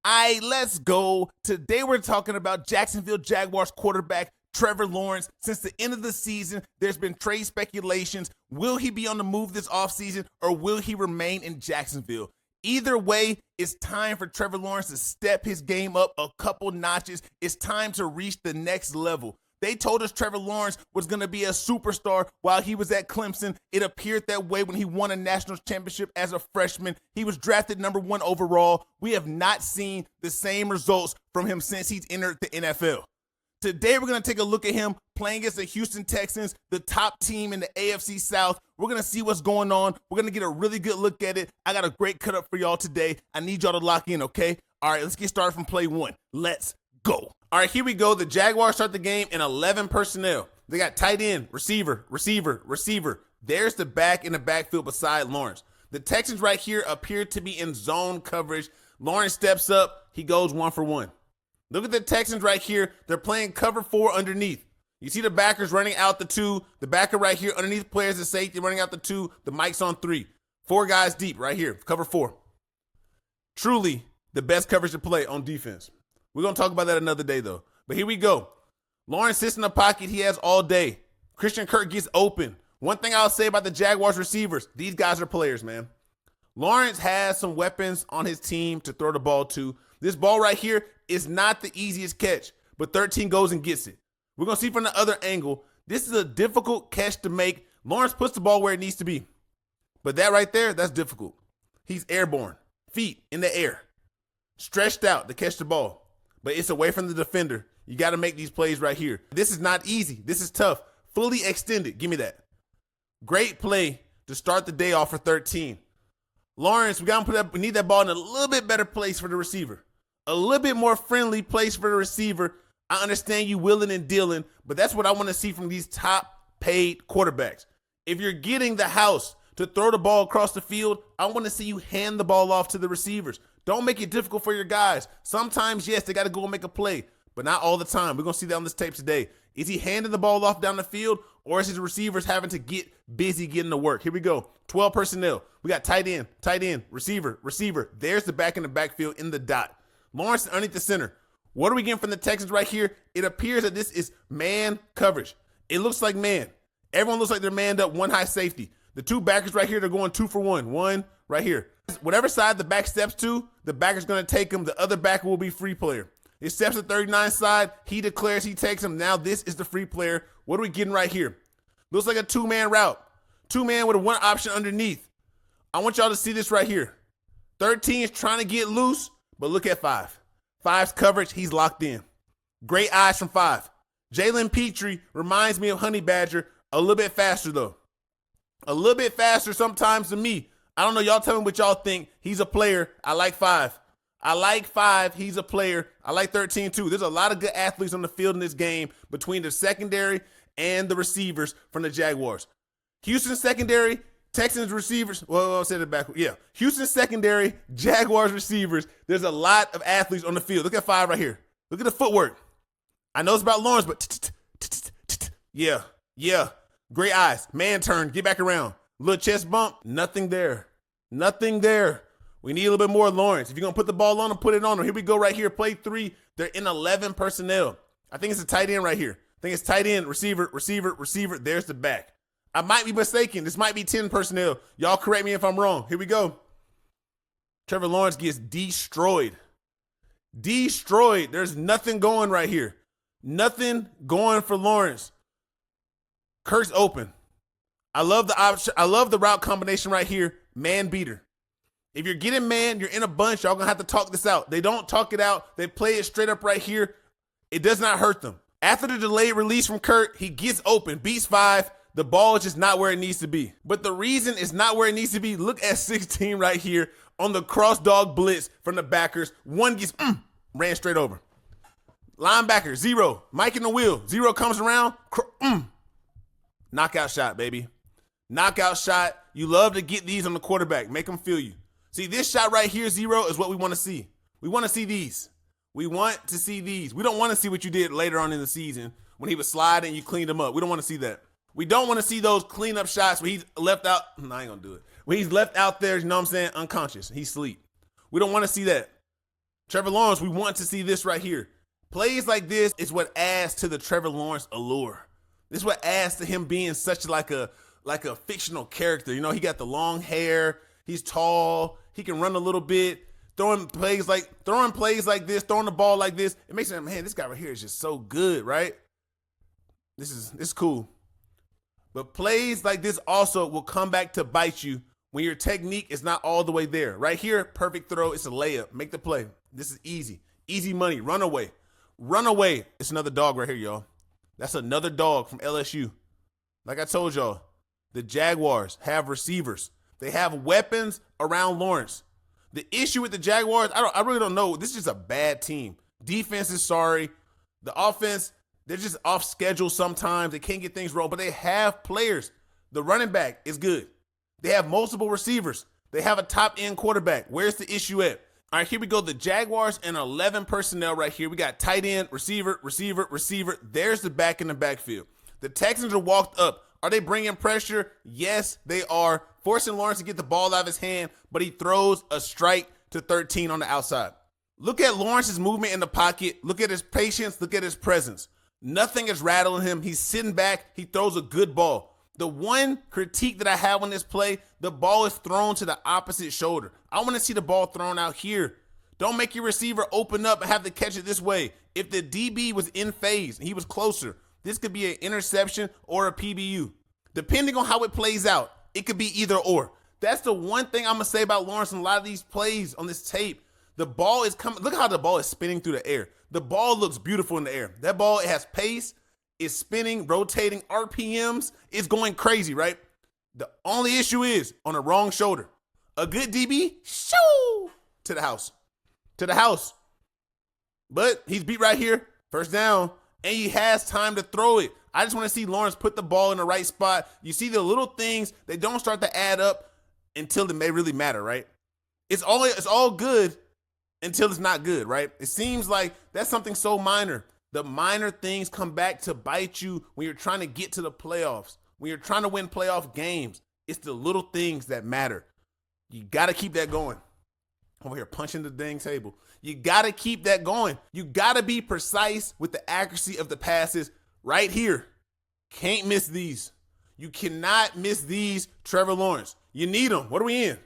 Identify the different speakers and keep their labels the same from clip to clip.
Speaker 1: Let's go. Today we're talking about Jacksonville Jaguars quarterback Trevor Lawrence. Since the end of the season, there's been trade speculations. Will he be on the move this offseason or will he remain in Jacksonville? Either way, it's time for Trevor Lawrence to step his game up a couple notches. It's time to reach the next level. They told us Trevor Lawrence was going to be a superstar while he was at Clemson. It appeared that way when he won a national championship as a freshman. He was drafted number 1 overall. We have not seen the same results from him since he's entered the NFL. Today, we're going to take a look at him playing against the Houston Texans, the top team in the AFC South. We're going to see what's going on. We're going to get a really good look at it. I got a great cut up for y'all today. I need y'all to lock in, okay? All right, let's get started from play 1. Let's go. All right, here we go. The Jaguars start the game in 11 personnel. They got tight end, receiver. There's the back in the backfield beside Lawrence. The Texans right here appear to be in zone coverage. Lawrence steps up. He goes 1 for 1. Look at the Texans right here. They're playing cover 4 underneath. You see the backers running out the 2. The backer right here underneath players the safety running out the 2. The Mike's on 3. 4 guys deep right here. Cover 4. Truly the best coverage to play on defense. We're going to talk about that another day, though. But here we go. Lawrence sits in the pocket he has all day. Christian Kirk gets open. One thing I'll say about the Jaguars receivers, these guys are players, man. Lawrence has some weapons on his team to throw the ball to. This ball right here is not the easiest catch, but 13 goes and gets it. We're going to see from the other angle. This is a difficult catch to make. Lawrence puts the ball where it needs to be. But that right there, that's difficult. He's airborne. Feet in the air. Stretched out to catch the ball. But it's away from the defender. You got to make these plays right here. This is not easy. This is tough. Fully extended. Give me that. Great play to start the day off for 13. Lawrence, we need that ball in a little bit better place for the receiver. A little bit more friendly place for the receiver. I understand you willing and dealing, but that's what I want to see from these top paid quarterbacks. If you're getting the house to throw the ball across the field, I want to see you hand the ball off to the receivers. Don't make it difficult for your guys. Sometimes, yes, they got to go and make a play, but not all the time. We're going to see that on this tape today. Is he handing the ball off down the field, or is his receivers having to get busy getting to work? Here we go. 12 personnel. We got tight end, receiver. There's the back in the backfield in the dot. Lawrence underneath the center. What are we getting from the Texans right here? It appears that this is man coverage. It looks like man. Everyone looks like they're manned up, one high safety. The 2 backers right here, they're going 2 for 1. One right here. Whatever side the back steps to, the backer's going to take him. The other backer will be free player. It steps to 39 side. He declares he takes him. Now this is the free player. What are we getting right here? Looks like a 2-man route. 2-man with a 1 option underneath. I want y'all to see this right here. 13 is trying to get loose, but look at 5. 5's coverage. He's locked in. Great eyes from 5. Jalen Petrie reminds me of Honey Badger. A little bit faster, though. A little bit faster sometimes than me. I don't know. Y'all tell me what y'all think. He's a player. I like 5. I like 5. He's a player. I like 13 too. There's a lot of good athletes on the field in this game between the secondary and the receivers from the Jaguars. Houston secondary, Texans receivers. Well, I'll say it back. Yeah. Houston secondary, Jaguars receivers. There's a lot of athletes on the field. Look at 5 right here. Look at the footwork. I know it's about Lawrence, but yeah. Great eyes. Man turn. Get back around. Little chest bump. Nothing there. We need a little bit more Lawrence. If you're going to put the ball on him, put it on him. Here we go right here. Play 3. They're in 11 personnel. I think it's a tight end right here. I think it's tight end, receiver. There's the back. I might be mistaken. This might be 10 personnel. Y'all correct me if I'm wrong. Here we go. Trevor Lawrence gets destroyed. There's nothing going right here. Nothing going for Lawrence. Kirk's open. I love the option. I love the route combination right here. Man beater. If you're getting man, you're in a bunch. Y'all going to have to talk this out. They don't talk it out. They play it straight up right here. It does not hurt them. After the delayed release from Kirk, he gets open, beats 5. The ball is just not where it needs to be. But the reason it's not where it needs to be, look at 16 right here on the cross dog blitz from the backers. 1 gets, ran straight over. Linebacker, 0. Mike in the wheel. 0 comes around. Knockout shot, baby. Knockout shot. You love to get these on the quarterback. Make them feel you. See, this shot right here, 0, is what we want to see. We want to see these. We want to see these. We don't want to see what you did later on in the season when he was sliding and you cleaned him up. We don't want to see that. We don't want to see those cleanup shots where he's left out. No, I ain't going to do it. When he's left out there, you know what I'm saying, unconscious. He's asleep. We don't want to see that. Trevor Lawrence, we want to see this right here. Plays like this is what adds to the Trevor Lawrence allure. This is what adds to him being such like a fictional character. You know, he got the long hair. He's tall. He can run a little bit. Throwing plays like this, throwing the ball like this. It makes him, man, this guy right here is just so good, right? This is cool. But plays like this also will come back to bite you when your technique is not all the way there. Right here, perfect throw. It's a layup. Make the play. This is easy. Easy money. Run away. Run away. It's another dog right here, y'all. That's another dog from LSU. Like I told y'all, the Jaguars have receivers. They have weapons around Lawrence. The issue with the Jaguars, I really don't know. This is just a bad team. Defense is sorry. The offense, they're just off schedule sometimes. They can't get things wrong, but they have players. The running back is good. They have multiple receivers. They have a top-end quarterback. Where's the issue at? All right, here we go. The Jaguars and 11 personnel right here. We got tight end, receiver. There's the back in the backfield. The Texans are walked up. Are they bringing pressure? Yes, they are. Forcing Lawrence to get the ball out of his hand, but he throws a strike to 13 on the outside. Look at Lawrence's movement in the pocket. Look at his patience. Look at his presence. Nothing is rattling him. He's sitting back. He throws a good ball. The one critique that I have on this play, the ball is thrown to the opposite shoulder. I want to see the ball thrown out here. Don't make your receiver open up and have to catch it this way. If the DB was in phase and he was closer, this could be an interception or a PBU. Depending on how it plays out, it could be either or. That's the one thing I'm going to say about Lawrence in a lot of these plays on this tape. The ball is coming. Look how the ball is spinning through the air. The ball looks beautiful in the air. That ball, it has pace. It's spinning, rotating, RPMs. It's going crazy, right? The only issue is on the wrong shoulder. A good DB, shoo, to the house. To the house. But he's beat right here. First down. And he has time to throw it. I just want to see Lawrence put the ball in the right spot. You see the little things, they don't start to add up until they may really matter, right? It's all good until it's not good, right? It seems like that's something so minor. The minor things come back to bite you when you're trying to get to the playoffs, when you're trying to win playoff games. It's the little things that matter. You got to keep that going. Over here punching the dang table. You got to keep that going. You got to be precise with the accuracy of the passes right here. Can't miss these. You cannot miss these, Trevor Lawrence. You need them. What are we in?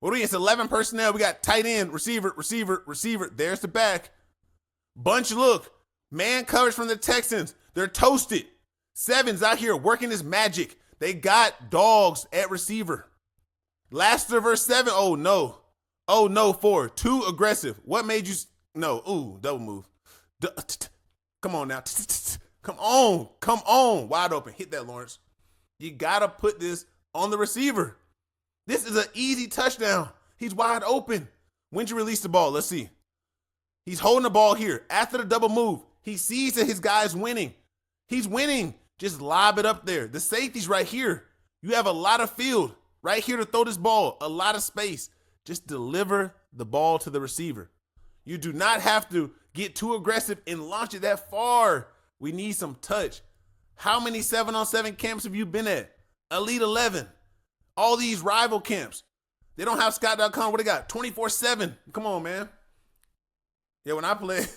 Speaker 1: It's 11 personnel. We got tight end, receiver. There's the back. Bunch look. Man coverage from the Texans. They're toasted. Sevens out here working his magic. They got dogs at receiver. Laster versus 7. Oh, no. 4. Too aggressive. What made you? No. Ooh, double move. Come on now. Come on. Wide open. Hit that, Lawrence. You got to put this on the receiver. This is an easy touchdown. He's wide open. When'd you release the ball? Let's see. He's holding the ball here. After the double move, he sees that his guy's winning. He's winning. Just lob it up there. The safety's right here. You have a lot of field right here to throw this ball. A lot of space. Just deliver the ball to the receiver. You do not have to get too aggressive and launch it that far. We need some touch. How many 7-on-7 camps have you been at? Elite 11. All these rival camps. They don't have Scott.com. What they got? 24/7. Come on, man. Yeah, when I played,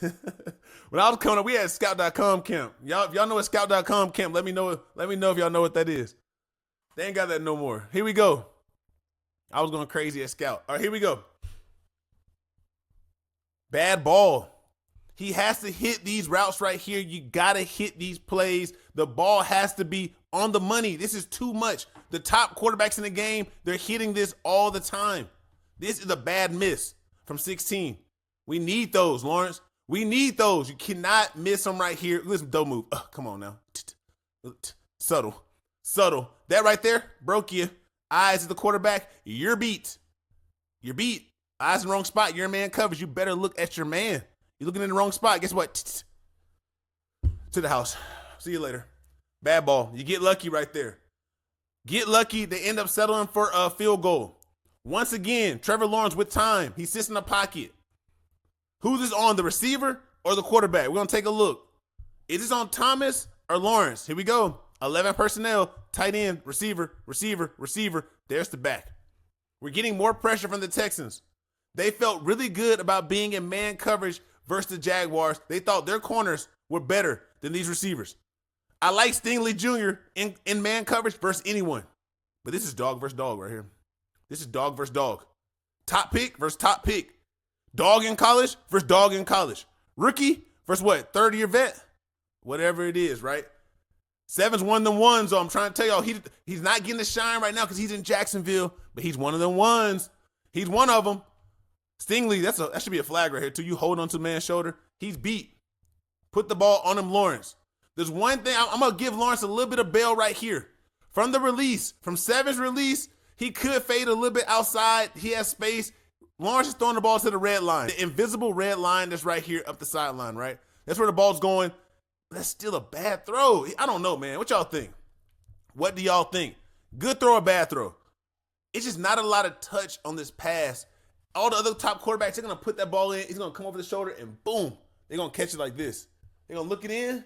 Speaker 1: when I was coming up, we had Scout.com camp. If y'all know a Scout.com camp, let me know if y'all know what that is. They ain't got that no more. Here we go. I was going crazy at Scout. All right, here we go. Bad ball. He has to hit these routes right here. You got to hit these plays. The ball has to be on the money. This is too much. The top quarterbacks in the game, they're hitting this all the time. This is a bad miss from 16. We need those, Lawrence. We need those. You cannot miss them right here. Listen, don't move. Come on now. Subtle. That right there broke you. Eyes of the quarterback. You're beat. Eyes in the wrong spot. Your man covers. You better look at your man. You're looking in the wrong spot. Guess what? To the house. See you later. Bad ball. You get lucky right there. Get lucky. They end up settling for a field goal. Once again, Trevor Lawrence with time. He sits in the pocket. Who's this on, the receiver or the quarterback? We're going to take a look. Is this on Thomas or Lawrence? Here we go. 11 personnel, tight end, receiver. There's the back. We're getting more pressure from the Texans. They felt really good about being in man coverage versus the Jaguars. They thought their corners were better than these receivers. I like Stingley Jr. in man coverage versus anyone. But this is dog versus dog right here. This is dog versus dog. Top pick versus top pick. Dog in college versus dog in college. Rookie versus what? Third-year vet? Whatever it is, right? Seven's one of them ones, so I'm trying to tell y'all, he's not getting the shine right now because he's in Jacksonville, but he's one of them ones. He's one of them. Stingley, that should be a flag right here, too. You hold on to man's shoulder. He's beat. Put the ball on him, Lawrence. There's one thing, I'm going to give Lawrence a little bit of bail right here. From the release, from Seven's release, he could fade a little bit outside. He has space. Lawrence is throwing the ball to the red line. The invisible red line that's right here up the sideline, right? That's where the ball's going. That's still a bad throw. I don't know, man. What y'all think? What do y'all think? Good throw or bad throw? It's just not a lot of touch on this pass. All the other top quarterbacks, they're going to put that ball in. He's going to come over the shoulder and boom. They're going to catch it like this. They're going to look it in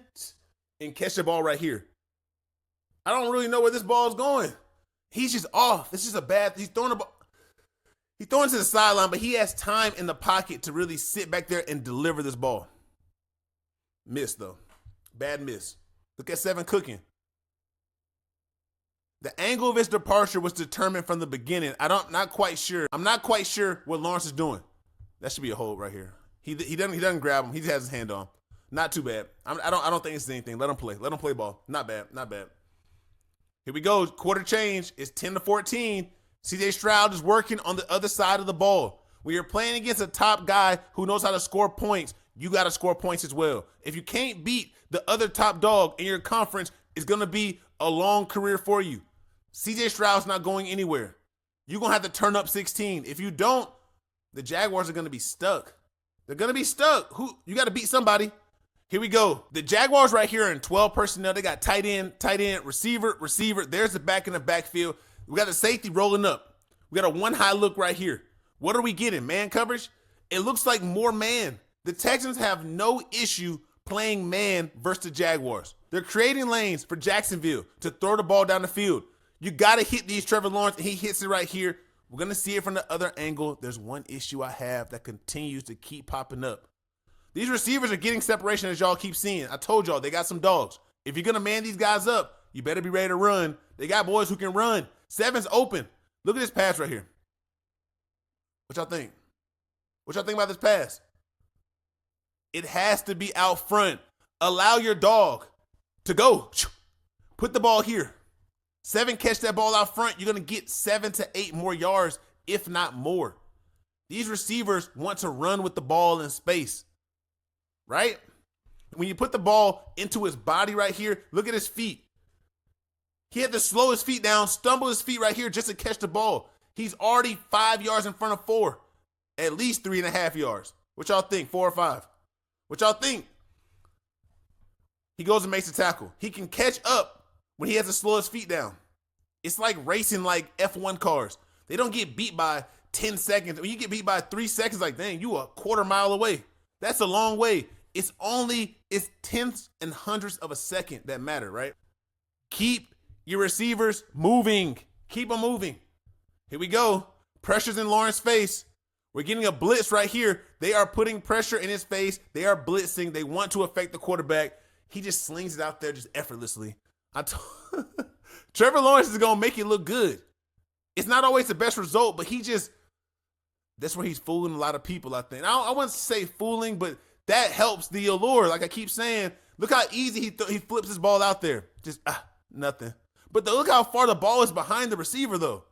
Speaker 1: and catch the ball right here. I don't really know where this ball is going. He's just off. It's just a bad, he's throwing the ball. He's throwing to the sideline, but he has time in the pocket to really sit back there and deliver this ball. Miss, though. Bad miss. Look at Seven cooking. The angle of his departure was determined from the beginning. I'm not quite sure what Lawrence is doing. That should be a hold right here. He doesn't grab him. He just has his hand on him. Not too bad. I don't think it's anything. Let him play. Let him play ball. Not bad. Not bad. Here we go. Quarter change. It's 10-14. CJ Stroud is working on the other side of the ball. When you're playing against a top guy who knows how to score points, you got to score points as well. If you can't beat the other top dog in your conference, it's going to be a long career for you. CJ Stroud's not going anywhere. You're going to have to turn up 16. If you don't, the Jaguars are going to be stuck. They're going to be stuck. You got to beat somebody. Here we go. The Jaguars right here are in 12 personnel. They got tight end, receiver. There's the back in the backfield. We got the safety rolling up. We got a one high look right here. What are we getting? Man coverage? It looks like more man. The Texans have no issue playing man versus the Jaguars. They're creating lanes for Jacksonville to throw the ball down the field. You got to hit these Trevor Lawrence, and he hits it right here. We're going to see it from the other angle. There's one issue I have that continues to keep popping up. These receivers are getting separation, as y'all keep seeing. I told y'all, they got some dogs. If you're going to man these guys up, you better be ready to run. They got boys who can run. Seven's open. Look at this pass right here. What y'all think? What y'all think about this pass? It has to be out front. Allow your dog to go. Put the ball here. Seven catch that ball out front. You're going to get 7 to 8 more yards, if not more. These receivers want to run with the ball in space, right? When you put the ball into his body right here, look at his feet. He had to slow his feet down, stumble his feet right here just to catch the ball. He's already 5 yards in front of 4, at least 3.5 yards. What y'all think, 4 or 5? What y'all think? He goes and makes a tackle. He can catch up when he has to slow his feet down. It's like racing like F1 cars. They don't get beat by 10 seconds. When you get beat by 3 seconds, like, dang, you a quarter mile away. That's a long way. It's tenths and hundredths of a second that matter, right? Keep your receivers moving. Keep them moving. Here we go. Pressure's in Lawrence's face. We're getting a blitz right here. They are putting pressure in his face. They are blitzing. They want to affect the quarterback. He just slings it out there just effortlessly. Trevor Lawrence is going to make it look good. It's not always the best result, but that's where he's fooling a lot of people, I think. I wouldn't say fooling, but that helps the allure. Like I keep saying, look how easy he flips his ball out there. Just, nothing. But look how far the ball is behind the receiver, though.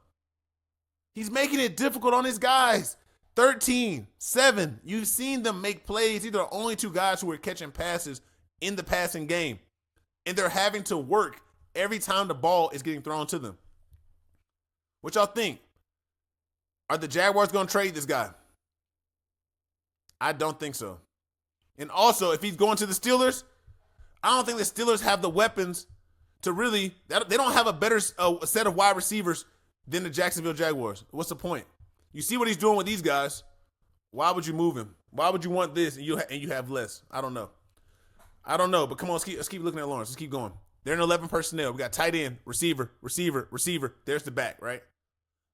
Speaker 1: He's making it difficult on his guys. 13, 7. You've seen them make plays. These are the only two guys who are catching passes in the passing game. And they're having to work every time the ball is getting thrown to them. What y'all think? Are the Jaguars going to trade this guy? I don't think so. And also, if he's going to the Steelers, I don't think the Steelers have the weapons to really – they don't have a better set of wide receivers than the Jacksonville Jaguars. What's the point? You see what he's doing with these guys. Why would you move him? Why would you want this and you have less? I don't know. But come on, let's keep looking at Lawrence. Let's keep going. They're in 11 personnel. We got tight end, receiver. There's the back, right?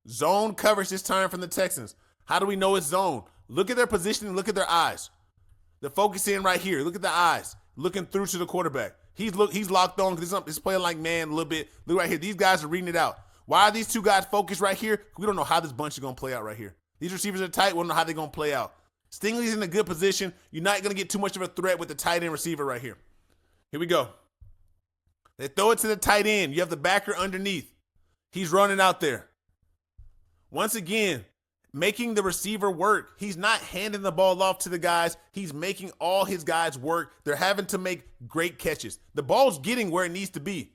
Speaker 1: Zone coverage this time from the Texans. How do we know it's zone? Look at their positioning. Look at their eyes. They're focusing right here. Look at the eyes. Looking through to the quarterback. He's locked on because he's playing like man a little bit. Look right here. These guys are reading it out. Why are these two guys focused right here? We don't know how this bunch is going to play out right here. These receivers are tight. We don't know how they're going to play out. Stingley's in a good position. You're not going to get too much of a threat with the tight end receiver right here. Here we go. They throw it to the tight end. You have the backer underneath. He's running out there. Once again, making the receiver work. He's not handing the ball off to the guys. He's making all his guys work. They're having to make great catches. The ball's getting where it needs to be,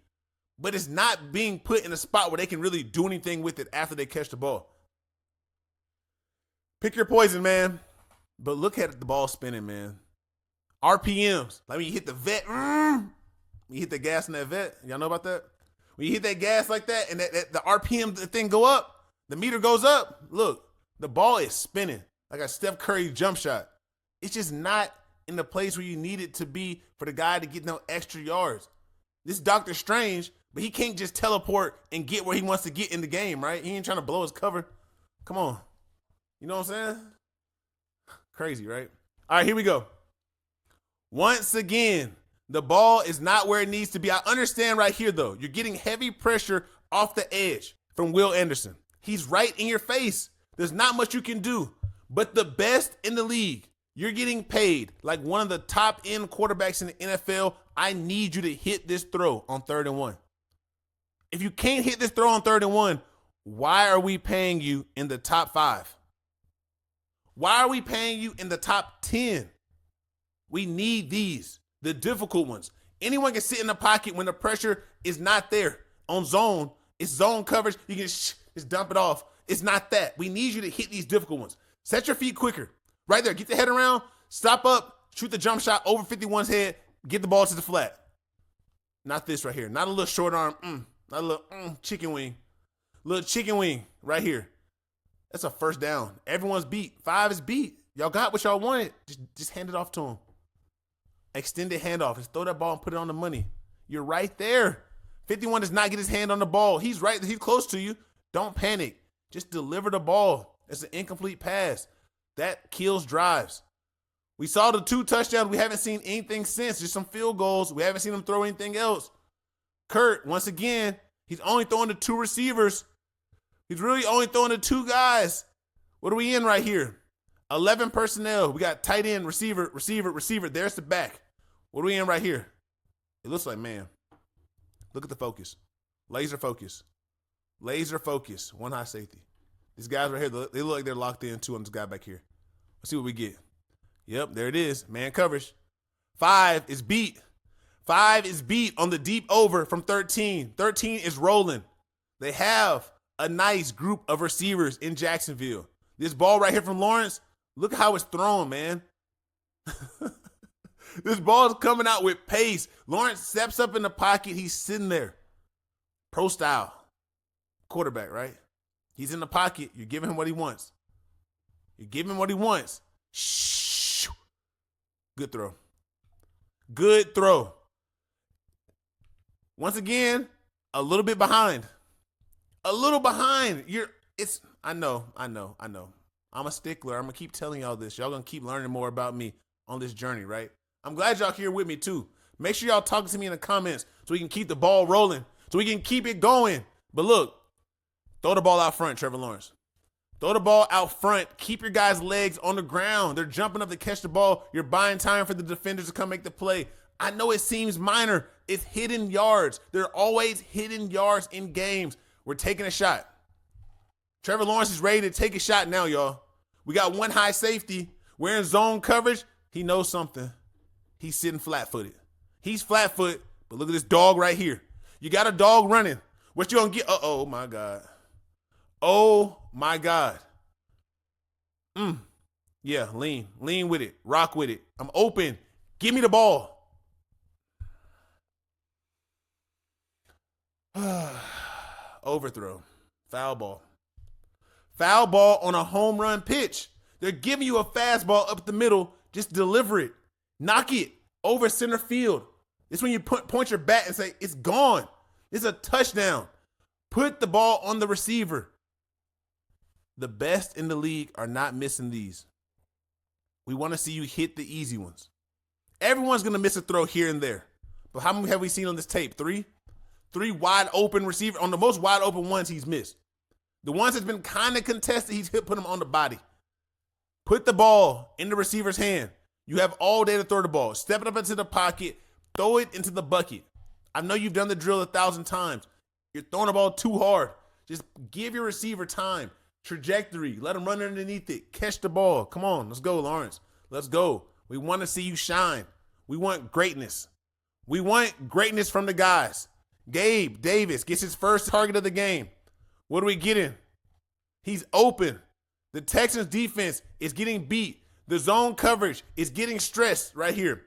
Speaker 1: but it's not being put in a spot where they can really do anything with it after they catch the ball. Pick your poison, man. But look at the ball spinning, man. RPMs. Like when you hit the vet, you hit the gas in that vet. Y'all know about that? When you hit that gas like that and the RPM thing go up, the meter goes up. Look. The ball is spinning like a Steph Curry jump shot. It's just not in the place where you need it to be for the guy to get no extra yards. This is Dr. Strange, but he can't just teleport and get where he wants to get in the game, right? He ain't trying to blow his cover. Come on. You know what I'm saying? Crazy, right? All right, here we go. Once again, the ball is not where it needs to be. I understand right here, though. You're getting heavy pressure off the edge from Will Anderson. He's right in your face. There's not much you can do, but the best in the league, you're getting paid like one of the top end quarterbacks in the NFL. I need you to hit this throw on 3rd and 1. If you can't hit this throw on 3rd and 1, why are we paying you in the top 5? Why are we paying you in the top 10? We need these, the difficult ones. Anyone can sit in the pocket when the pressure is not there. On zone, it's zone coverage. You can just dump it off. It's not that. We need you to hit these difficult ones. Set your feet quicker. Right there. Get the head around. Stop up. Shoot the jump shot over 51's head. Get the ball to the flat. Not this right here. Not a little short arm. Not a little chicken wing. Little chicken wing right here. That's a first down. Everyone's beat. 5 is beat. Y'all got what y'all wanted. Just hand it off to him. Extended handoff. Just throw that ball and put it on the money. You're right there. 51 does not get his hand on the ball. He's right. He's close to you. Don't panic. Just deliver the ball. It's an incomplete pass. That kills drives. We saw the 2 touchdowns. We haven't seen anything since. Just some field goals. We haven't seen him throw anything else. Kurt, once again, he's only throwing to 2 receivers. He's really only throwing to 2 guys. What are we in right here? 11 personnel. We got tight end, receiver. There's the back. What are we in right here? It looks like, man, look at the focus. Laser focus. Laser focus. 1 high safety. These guys right here, they look like they're locked in too on this guy back here. Let's see what we get. Yep, there it is. Man coverage. 5 is beat. 5 is beat on the deep over from 13. 13 is rolling. They have a nice group of receivers in Jacksonville. This ball right here from Lawrence, look how it's thrown, man. This ball is coming out with pace. Lawrence steps up in the pocket. He's sitting there. Pro style. Quarterback, right? He's in the pocket. You're giving him what he wants. You're giving him what he wants. Shh. Good throw. Good throw. Once again, a little bit behind. A little behind. I know. I'm a stickler. I'm going to keep telling y'all this. Y'all going to keep learning more about me on this journey, right? I'm glad y'all here with me too. Make sure y'all talking to me in the comments so we can keep the ball rolling, so we can keep it going. But look, throw the ball out front, Trevor Lawrence. Throw the ball out front. Keep your guys' legs on the ground. They're jumping up to catch the ball. You're buying time for the defenders to come make the play. I know it seems minor. It's hidden yards. There are always hidden yards in games. We're taking a shot. Trevor Lawrence is ready to take a shot now, y'all. We got 1 high safety. We're in zone coverage. He knows something. He's sitting flat-footed. He's flat-footed, but look at this dog right here. You got a dog running. What you gonna get? Oh my God. Oh my God. Yeah, lean with it. Rock with it. I'm open. Give me the ball. Overthrow. Foul ball. Foul ball on a home run pitch. They're giving you a fastball up the middle. Just deliver it. Knock it over center field. It's when you point your bat and say, it's gone. It's a touchdown. Put the ball on the receiver. The best in the league are not missing these. We want to see you hit the easy ones. Everyone's going to miss a throw here and there. But how many have we seen on this tape? 3? 3 wide open receiver. On the most wide open ones, he's missed. The ones that's been kind of contested, he's put them on the body. Put the ball in the receiver's hand. You have all day to throw the ball. Step it up into the pocket. Throw it into the bucket. I know you've done the drill 1,000 times. You're throwing the ball too hard. Just give your receiver time. Trajectory. Let him run underneath it. Catch the ball. Come on. Let's go, Lawrence. Let's go. We want to see you shine. We want greatness. We want greatness from the guys. Gabe Davis gets his first target of the game. What are we getting? He's open. The Texans defense is getting beat. The zone coverage is getting stressed right here.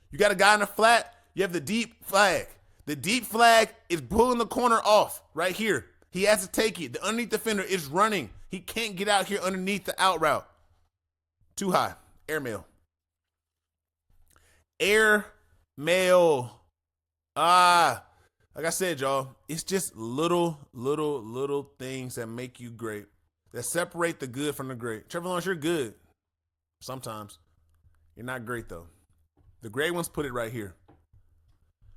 Speaker 1: You got a guy in the flat. You have the deep flag. The deep flag is pulling the corner off right here. He has to take it. The underneath defender is running. He can't get out here underneath the out route. Too high. Airmail. Airmail. Like I said, y'all, it's just little things that make you great, that separate the good from the great. Trevor Lawrence, you're good. Sometimes. You're not great, though. The great ones put it right here.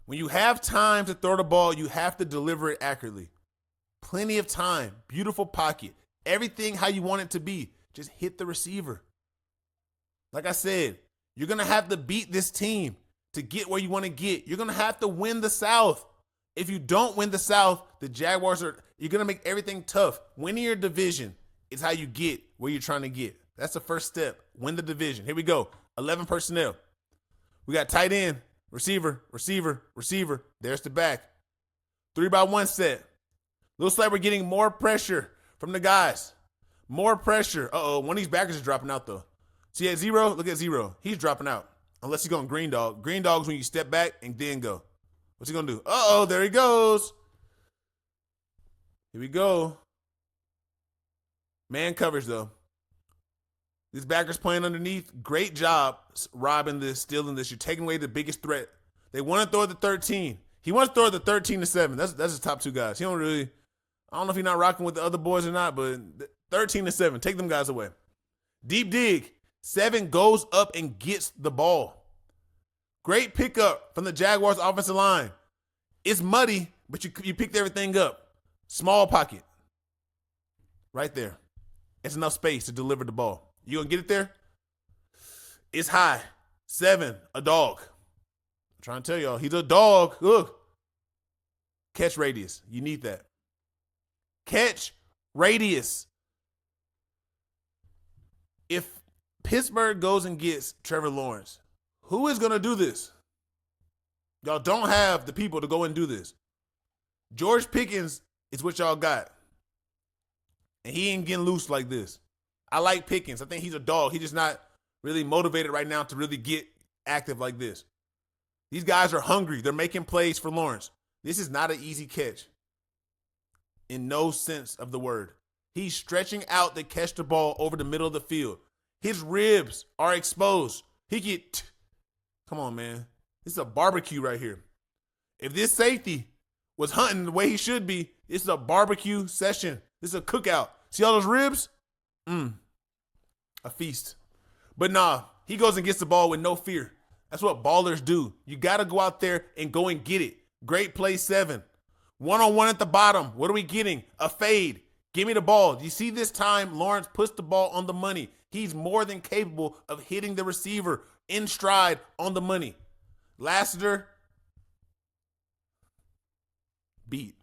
Speaker 1: When you have time to throw the ball, you have to deliver it accurately. Plenty of time. Beautiful pocket. Everything how you want it to be. Just hit the receiver. Like I said, you're going to have to beat this team to get where you want to get. You're going to have to win the South. If you don't win the South, the Jaguars you're going to make everything tough. Winning your division is how you get where you're trying to get. That's the first step. Win the division. Here we go. 11 personnel. We got tight end, receiver. There's the back. 3-by-1 set. Looks like we're getting more pressure from the guys. More pressure. One of these backers is dropping out, though. See at 0? Look at 0. He's dropping out. Unless he's going green dog. Green dog's when you step back and then go. What's he going to do? There he goes. Here we go. Man coverage, though. This backer's playing underneath. Great job robbing this, stealing this. You're taking away the biggest threat. They want to throw it to 13. He wants to throw it to 13-7. That's his top 2 guys. I don't know if he's not rocking with the other boys or not, but 13-7. Take them guys away. Deep dig. 7 goes up and gets the ball. Great pickup from the Jaguars offensive line. It's muddy, but you picked everything up. Small pocket. Right there. It's enough space to deliver the ball. You gonna get it there? It's high. 7, a dog. I'm trying to tell y'all, he's a dog. Look. Catch radius. You need that. Catch radius. If Pittsburgh goes and gets Trevor Lawrence, who is going to do this? Y'all don't have the people to go and do this. George Pickens is what y'all got. And he ain't getting loose like this. I like Pickens. I think he's a dog. He's just not really motivated right now to really get active like this. These guys are hungry. They're making plays for Lawrence. This is not an easy catch. In no sense of the word. He's stretching out to catch the ball over the middle of the field. His ribs are exposed. Come on, man. This is a barbecue right here. If this safety was hunting the way he should be, this is a barbecue session. This is a cookout. See all those ribs? A feast. But nah, he goes and gets the ball with no fear. That's what ballers do. You got to go out there and go and get it. Great play 7. One-on-one at the bottom. What are we getting? A fade. Give me the ball. You see this time, Lawrence puts the ball on the money. He's more than capable of hitting the receiver in stride on the money. Lassiter, beat.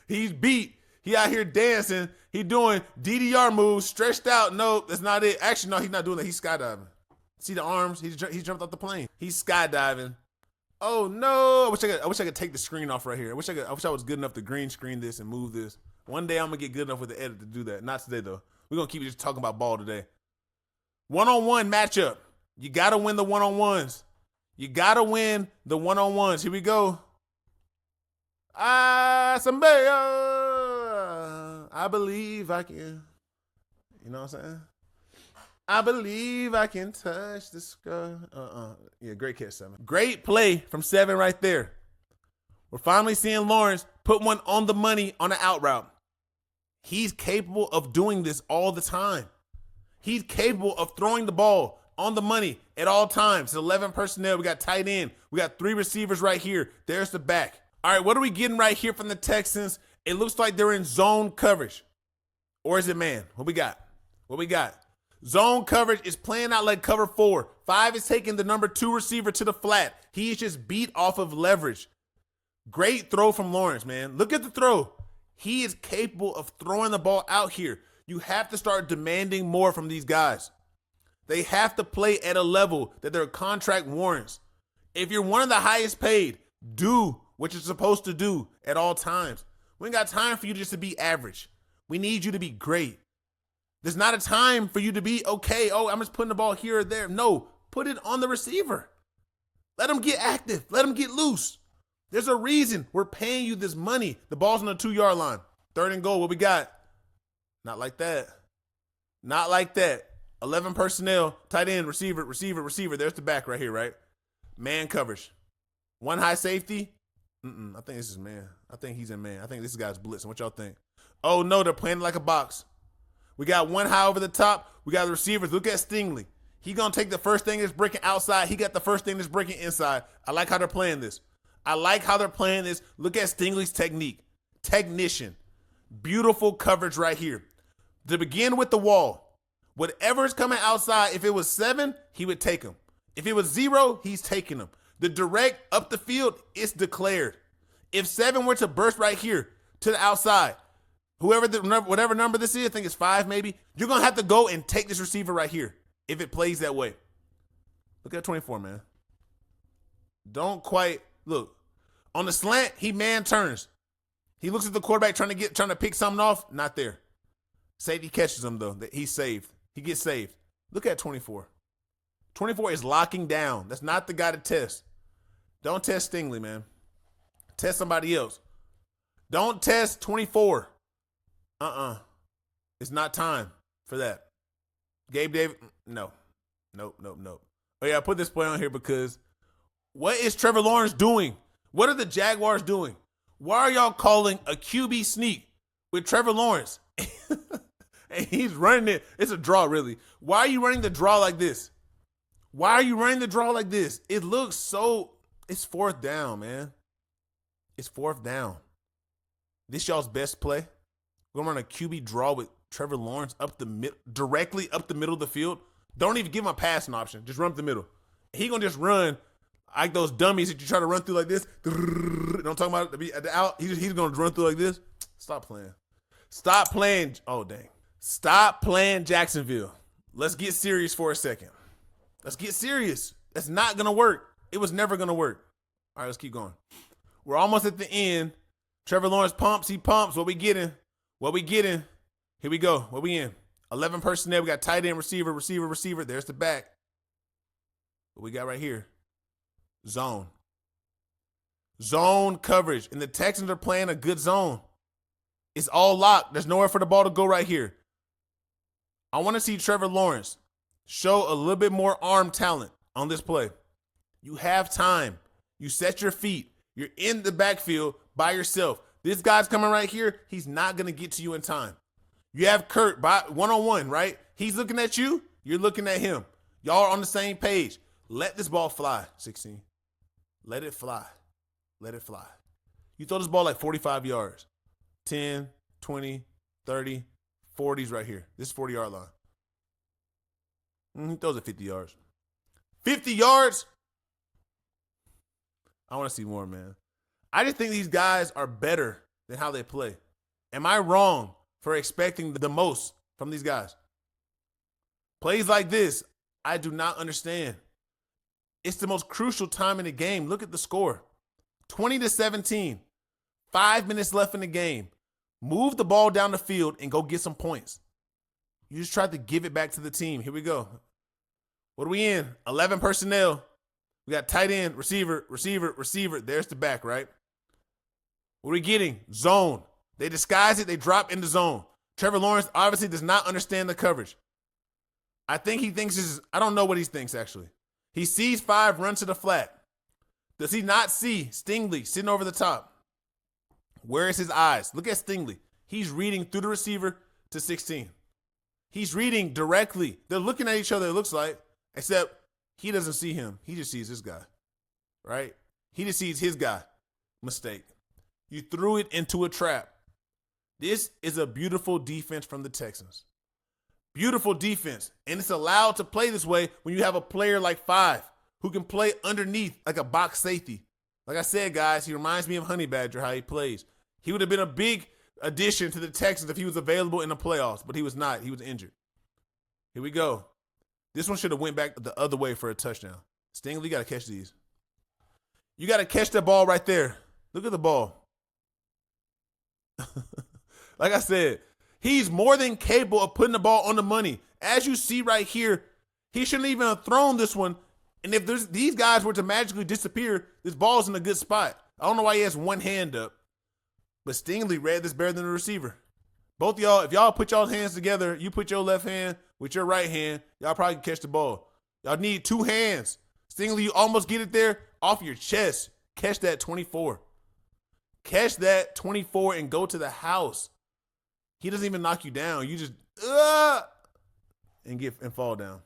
Speaker 1: He's beat. He out here dancing. He doing DDR moves, stretched out. No, that's not it. Actually, no, he's not doing that. He's skydiving. See the arms? He jumped off the plane. He's skydiving. Oh no! I wish I could take the screen off right here. I wish I was good enough to green screen this and move this. One day I'm gonna get good enough with the edit to do that. Not today though. We're gonna keep just talking about ball today. One-on-one matchup. You gotta win the one-on-ones. You gotta win the one-on-ones. Here we go. Somebody, I believe I can. You know what I'm saying? I believe I can touch the sky. Yeah, great catch, 7. Great play from 7 right there. We're finally seeing Lawrence put one on the money on the out route. He's capable of doing this all the time. He's capable of throwing the ball on the money at all times. 11 personnel. We got tight end. We got 3 receivers right here. There's the back. All right, what are we getting right here from the Texans? It looks like they're in zone coverage. Or is it man? What we got? What we got? Zone coverage is playing out like cover 4. 5 is taking the number 2 receiver to the flat. He is just beat off of leverage. Great throw from Lawrence, man. Look at the throw. He is capable of throwing the ball out here. You have to start demanding more from these guys. They have to play at a level that their contract warrants. If you're one of the highest paid, do what you're supposed to do at all times. We ain't got time for you just to be average. We need you to be great. There's not a time for you to be okay. Oh, I'm just putting the ball here or there. No, put it on the receiver. Let him get active. Let him get loose. There's a reason we're paying you this money. The ball's on the 2-yard line. 3rd and goal. What we got? Not like that. Not like that. 11 personnel. Tight end, receiver, receiver, receiver. There's the back right here, right? Man coverage. 1 high safety. I think this is man. I think he's in man. I think this guy's blitzing. What y'all think? Oh, no, they're playing like a box. We got 1 high over the top. We got the receivers. Look at Stingley. He going to take the first thing that's breaking outside. He got the first thing that's breaking inside. I like how they're playing this. I like how they're playing this. Look at Stingley's technique. Technician. Beautiful coverage right here. To begin with the wall, whatever's coming outside, if it was 7, he would take him. If it was 0, he's taking him. The direct up the field is declared. If 7 were to burst right here to the outside, whatever number this is, I think it's 5 maybe, you're going to have to go and take this receiver right here if it plays that way. Look at 24, man. Don't quite look. On the slant, he man turns. He looks at the quarterback trying to pick something off. Not there. Safety catches him, though. He's saved. He gets saved. Look at 24. 24 is locking down. That's not the guy to test. Don't test Stingley, man. Test somebody else. Don't test 24. It's not time for that. Gabe Davis, no. Nope. Oh, yeah, I put this play on here because what is Trevor Lawrence doing? What are the Jaguars doing? Why are y'all calling a QB sneak with Trevor Lawrence? And he's running it. It's a draw, really. Why are you running the draw like this? Why are you running the draw like this? It looks so, it's 4th down, man. It's 4th down. This y'all's best play. We're going to run a QB draw with Trevor Lawrence directly up the middle of the field. Don't even give him a passing option. Just run up the middle. He going to just run like those dummies that you try to run through like this. Don't talk about it at the out. He's going to run through like this. Stop playing. Stop playing. Oh, dang. Stop playing Jacksonville. Let's get serious for a second. Let's get serious. That's not going to work. It was never going to work. All right, let's keep going. We're almost at the end. Trevor Lawrence pumps. He pumps. What we getting? Here we go. What we in? 11 personnel. We got tight end, receiver, receiver, receiver. There's the back. What we got right here? Zone. Zone coverage. And the Texans are playing a good zone. It's all locked. There's nowhere for the ball to go right here. I want to see Trevor Lawrence show a little bit more arm talent on this play. You have time. You set your feet. You're in the backfield by yourself. This guy's coming right here. He's not going to get to you in time. You have Kurt by one-on-one, right? He's looking at you. You're looking at him. Y'all are on the same page. Let this ball fly, 16. Let it fly. Let it fly. You throw this ball like 45 yards. 10, 20, 30, 40s right here. This is 40-yard line. He throws it 50 yards. 50 yards? I want to see more, man. I just think these guys are better than how they play. Am I wrong for expecting the most from these guys? Plays like this, I do not understand. It's the most crucial time in the game. Look at the score. 20-17. 5 minutes left in the game. Move the ball down the field and go get some points. You just tried to give it back to the team. Here we go. What are we in? 11 personnel. We got tight end, receiver, receiver, receiver. There's the back, right? What are we getting? Zone. They disguise it. They drop in the zone. Trevor Lawrence obviously does not understand the coverage. I think he thinks this is, I don't know what he thinks, actually. He sees 5 run to the flat. Does he not see Stingley sitting over the top? Where is his eyes? Look at Stingley. He's reading through the receiver to 16. He's reading directly. They're looking at each other, it looks like, except he doesn't see him. He just sees this guy, right? He just sees his guy. Mistake. You threw it into a trap. This is a beautiful defense from the Texans. Beautiful defense. And it's allowed to play this way when you have a player like 5 who can play underneath like a box safety. Like I said, guys, he reminds me of Honey Badger, how he plays. He would have been a big addition to the Texans if he was available in the playoffs, but he was not. He was injured. Here we go. This one should have went back the other way for a touchdown. Stingley, you got to catch these. You got to catch that ball right there. Look at the ball. Like I said, he's more than capable of putting the ball on the money. As you see right here, he shouldn't even have thrown this one. And if these guys were to magically disappear, this ball's in a good spot. I don't know why he has one hand up. But Stingley read this better than the receiver. Both of y'all, if y'all put y'all's hands together, you put your left hand with your right hand, y'all probably can catch the ball. Y'all need 2 hands. Stingley, you almost get it there off your chest. Catch that 24. Catch that 24 and go to the house. He doesn't even knock you down. You just and fall down.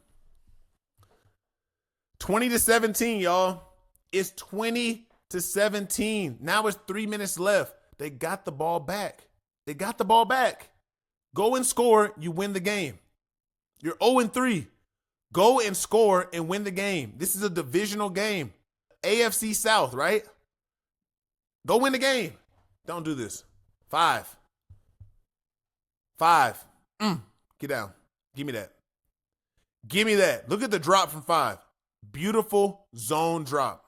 Speaker 1: 20-17, y'all. It's 20-17. Now it's 3 minutes left. They got the ball back. They got the ball back. Go and score, you win the game. You're 0-3. Go and score and win the game. This is a divisional game. AFC South, right? Go win the game. Don't do this. 5. Get down. Give me that. Give me that. Look at the drop from 5. Beautiful zone drop.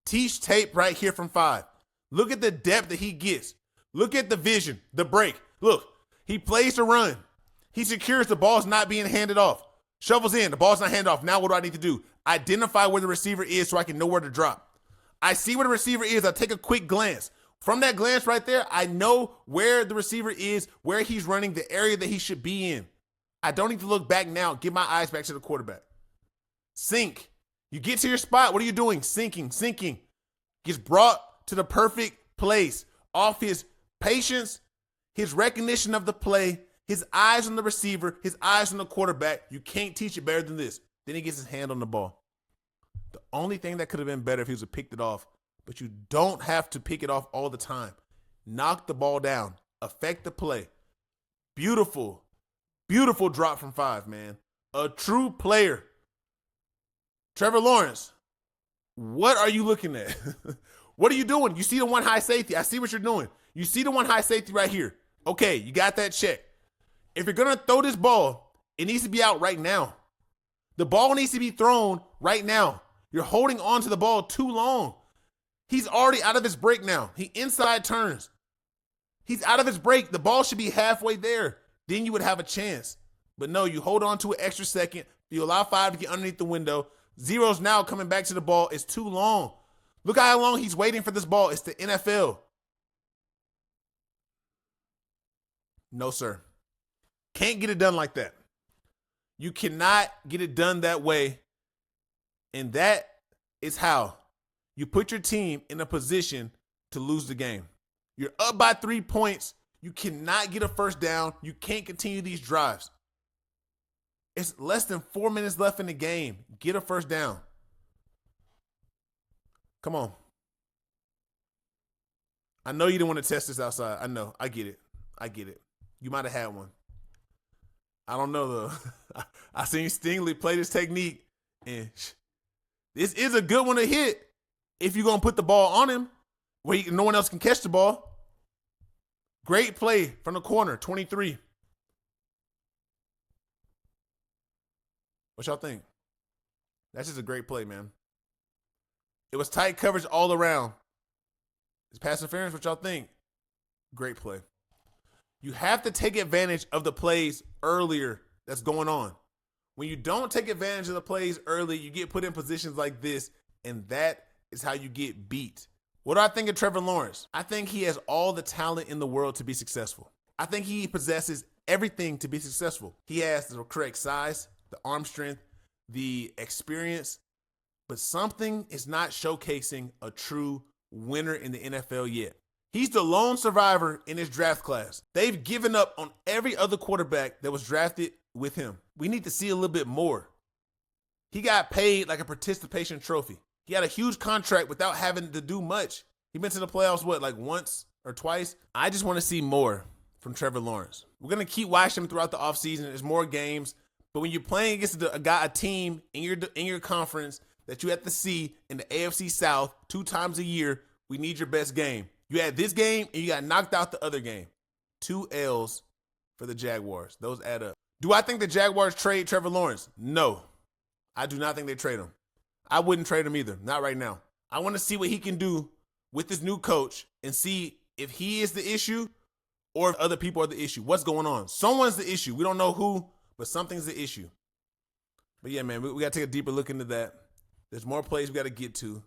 Speaker 1: Teach tape right here from 5. Look at the depth that he gets. Look at the vision, the break. Look, he plays the run. He secures the ball's not being handed off. Shovels in, the ball's not handed off. Now what do I need to do? Identify where the receiver is so I can know where to drop. I see where the receiver is. I take a quick glance. From that glance right there, I know where the receiver is, where he's running, the area that he should be in. I don't need to look back now. Get my eyes back to the quarterback. Sink. You get to your spot. What are you doing? Sinking. Gets brought to the perfect place off his patience, his recognition of the play, his eyes on the receiver, his eyes on the quarterback. You can't teach it better than this. Then he gets his hand on the ball. The only thing that could have been better if he was to pick it off, but you don't have to pick it off all the time. Knock the ball down. Affect the play. Beautiful, beautiful drop from 5, man. A true player. Trevor Lawrence, what are you looking at? What are you doing? You see the one high safety. I see what you're doing. You see the one high safety right here. Okay, you got that check. If you're going to throw this ball, it needs to be out right now. The ball needs to be thrown right now. You're holding on to the ball too long. He's already out of his break now. He inside turns. He's out of his break. The ball should be halfway there. Then you would have a chance. But no, you hold on to an extra second. You allow 5 to get underneath the window. 0's now coming back to the ball. It's too long. Look how long he's waiting for this ball. It's the NFL. No, sir. Can't get it done like that. You cannot get it done that way. And that is how you put your team in a position to lose the game. You're up by 3 points. You cannot get a first down. You can't continue these drives. It's less than 4 minutes left in the game. Get a first down. Come on. I know you didn't want to test this outside. I know. I get it. You might have had one. I don't know, though. I seen Stingley play this technique, and this is a good one to hit if you're going to put the ball on him where no one else can catch the ball. Great play from the corner, 23. What y'all think? That's just a great play, man. It was tight coverage all around. It's pass interference. What y'all think? Great play. You have to take advantage of the plays earlier that's going on. When you don't take advantage of the plays early, you get put in positions like this, and that is how you get beat. What do I think of Trevor Lawrence? I think he has all the talent in the world to be successful. I think he possesses everything to be successful. He has the correct size, the arm strength, the experience, but something is not showcasing a true winner in the NFL yet. He's the lone survivor in his draft class. They've given up on every other quarterback that was drafted with him. We need to see a little bit more. He got paid like a participation trophy. He had a huge contract without having to do much. He been to the playoffs, like once or twice? I just want to see more from Trevor Lawrence. We're going to keep watching him throughout the offseason. There's more games. But when you're playing against a team in your conference that you have to see in the AFC South 2 times a year, we need your best game. You had this game, and you got knocked out the other game. 2 L's for the Jaguars. Those add up. Do I think the Jaguars trade Trevor Lawrence? No. I do not think they trade him. I wouldn't trade him either. Not right now. I want to see what he can do with this new coach and see if he is the issue or if other people are the issue. What's going on? Someone's the issue. We don't know who, but something's the issue. But yeah, man, we got to take a deeper look into that. There's more plays we got to get to.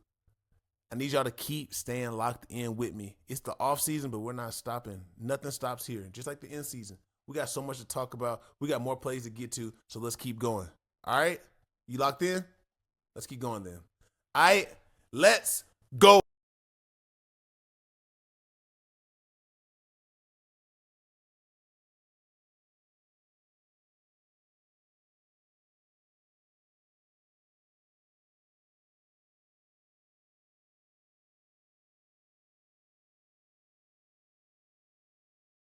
Speaker 1: I need y'all to keep staying locked in with me. It's the off season, but we're not stopping. Nothing stops here. Just like the end season. We got so much to talk about. We got more plays to get to, so let's keep going. All right? You locked in? Let's keep going then. All right, let's go.